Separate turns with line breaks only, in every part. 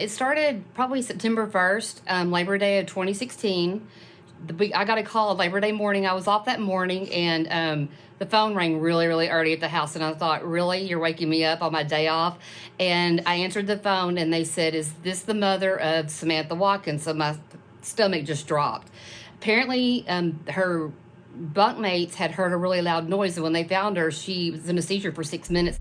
It started probably September 1st, Labor Day of 2016. I got a call Labor Day morning. I was off that morning, and the phone rang really, really early at the house. And I thought, really? You're waking me up on my day off? And I answered the phone, and they said, is this the mother of Samantha Watkins? So my stomach just dropped. Apparently, her bunkmates had heard a really loud noise, and when they found her, she was in a seizure for 6 minutes.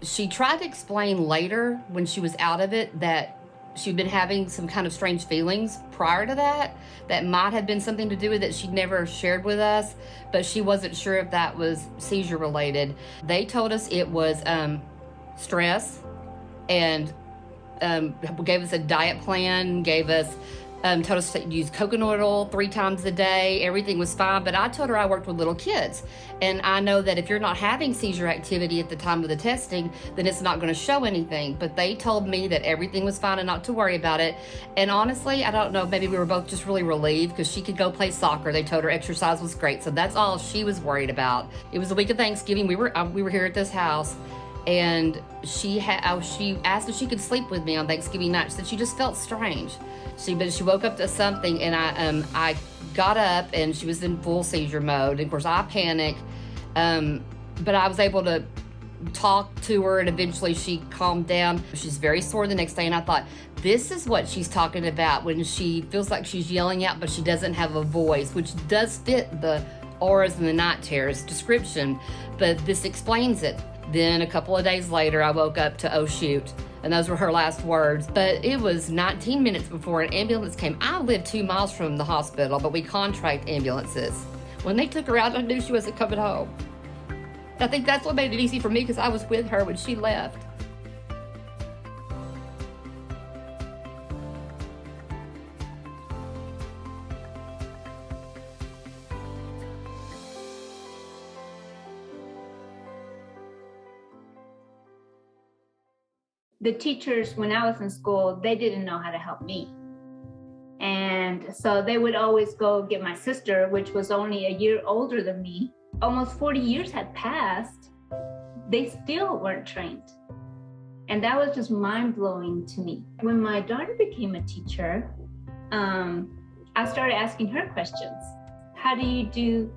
She tried to explain later, when she was out of it, that she'd been having some kind of strange feelings prior to that might have been something to do with it. She'd never shared with us, but she wasn't sure if that was seizure related. They told us it was stress, and gave us a diet plan, told us to use coconut oil 3 times a day. Everything was fine, but I told her I worked with little kids, and I know that if you're not having seizure activity at the time of the testing, then it's not going to show anything. But they told me that everything was fine and not to worry about it. And honestly, I don't know, maybe we were both just really relieved because she could go play soccer. They told her exercise was great, so that's all she was worried about. It was the week of Thanksgiving. We were here at this house, and she asked if she could sleep with me on Thanksgiving night. She said she just felt strange. But she woke up to something, and I got up, and she was in full seizure mode. And of course, I panicked, but I was able to talk to her, and eventually she calmed down. She's very sore the next day, and I thought, this is what she's talking about when she feels like she's yelling out, but she doesn't have a voice, which does fit the auras and the night terrors description, but this explains it. Then a couple of days later, I woke up to, oh shoot, and those were her last words. But it was 19 minutes before an ambulance came. I live 2 miles from the hospital, but we contract ambulances. When they took her out, I knew she wasn't coming home. I think that's what made it easy for me, because I was with her when she left.
The teachers, when I was in school, they didn't know how to help me. And so they would always go get my sister, which was only a year older than me. Almost 40 years had passed. They still weren't trained. And that was just mind-blowing to me. When my daughter became a teacher, I started asking her questions. How do you do,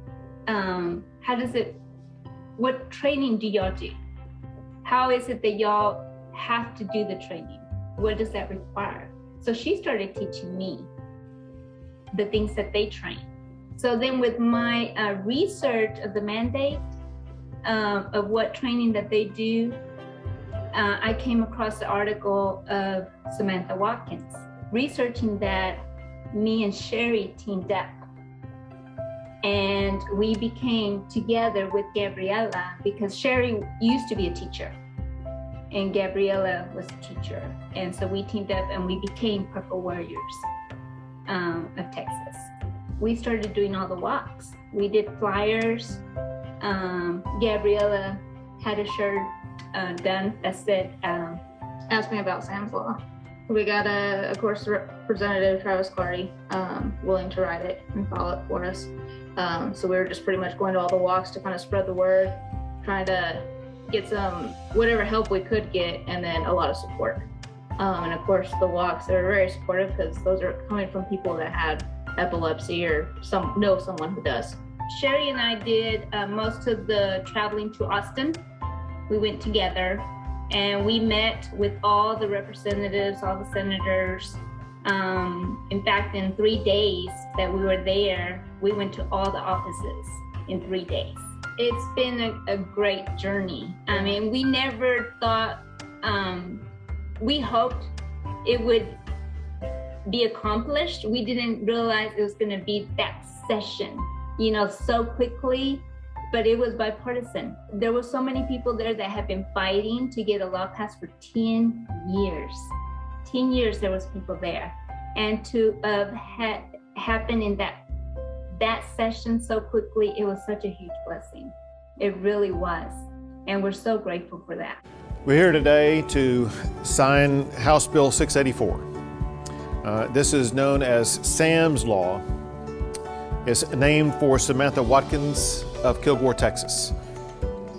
what training do y'all do? How is it that y'all have to do the training? What does that require? So she started teaching me the things that they train. So then with my research of the mandate of what training that they do, I came across the article of Samantha Watkins. Researching that, me and Shari teamed up, and we became together with Gabriella, because Shari used to be a teacher and Gabriella was a teacher. And so we teamed up and we became Purple Warriors of Texas. We started doing all the walks. We did flyers. Gabriella had a shirt done that said, ask me about Sam's Law. We got of course, Representative Travis Clardy willing to write it and file it for us. So we were just pretty much going to all the walks to kind of spread the word, trying to get some whatever help we could get, and then a lot of support. And of course, the walks, they were very supportive, because those are coming from people that had epilepsy or know someone who does. Shari and I did most of the traveling to Austin. We went together and we met with all the representatives, all the senators. In fact, in 3 days that we were there, we went to all the offices in 3 days. It's been a great journey. I mean, we never thought, we hoped it would be accomplished. We didn't realize it was gonna be that session, so quickly. but it was bipartisan. There were so many people there that have been fighting to get a law passed for 10 years. 10 years there was people there. And to happen in that session so quickly, it was such a huge blessing. It really was. And we're so grateful for that.
We're here today to sign House Bill 684. This is known as Sam's Law. It's named for Samantha Watkins of Kilgore, Texas.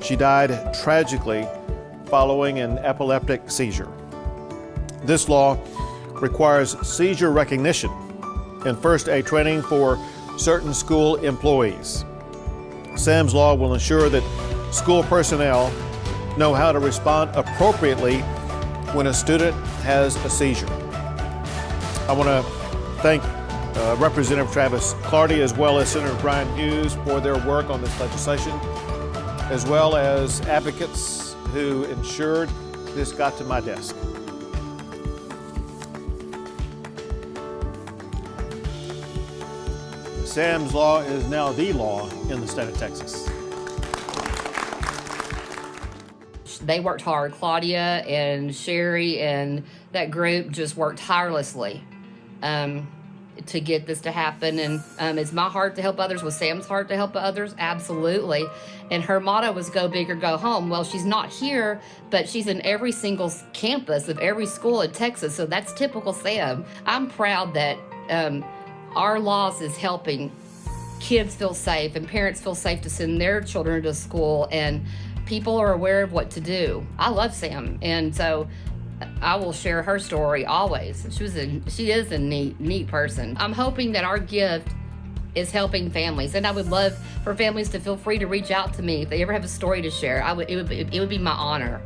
She died tragically following an epileptic seizure. This law requires seizure recognition and first aid training for certain school employees. Sam's Law will ensure that school personnel know how to respond appropriately when a student has a seizure. I want to thank Representative Travis Clardy as well as Senator Brian Hughes for their work on this legislation, as well as advocates who ensured this got to my desk. Sam's Law is now the law in the state of Texas.
They worked hard. Claudia and Shari and that group just worked tirelessly to get this to happen. And is my heart to help others? Was Sam's heart to help others? Absolutely. And her motto was go big or go home. Well, she's not here, but she's in every single campus of every school in Texas. So that's typical Sam. I'm proud that our laws is helping kids feel safe and parents feel safe to send their children to school, and people are aware of what to do. I love Sam, and so I will share her story always. She is a neat person. I'm hoping that our gift is helping families, and I would love for families to feel free to reach out to me if they ever have a story to share. It would be my honor.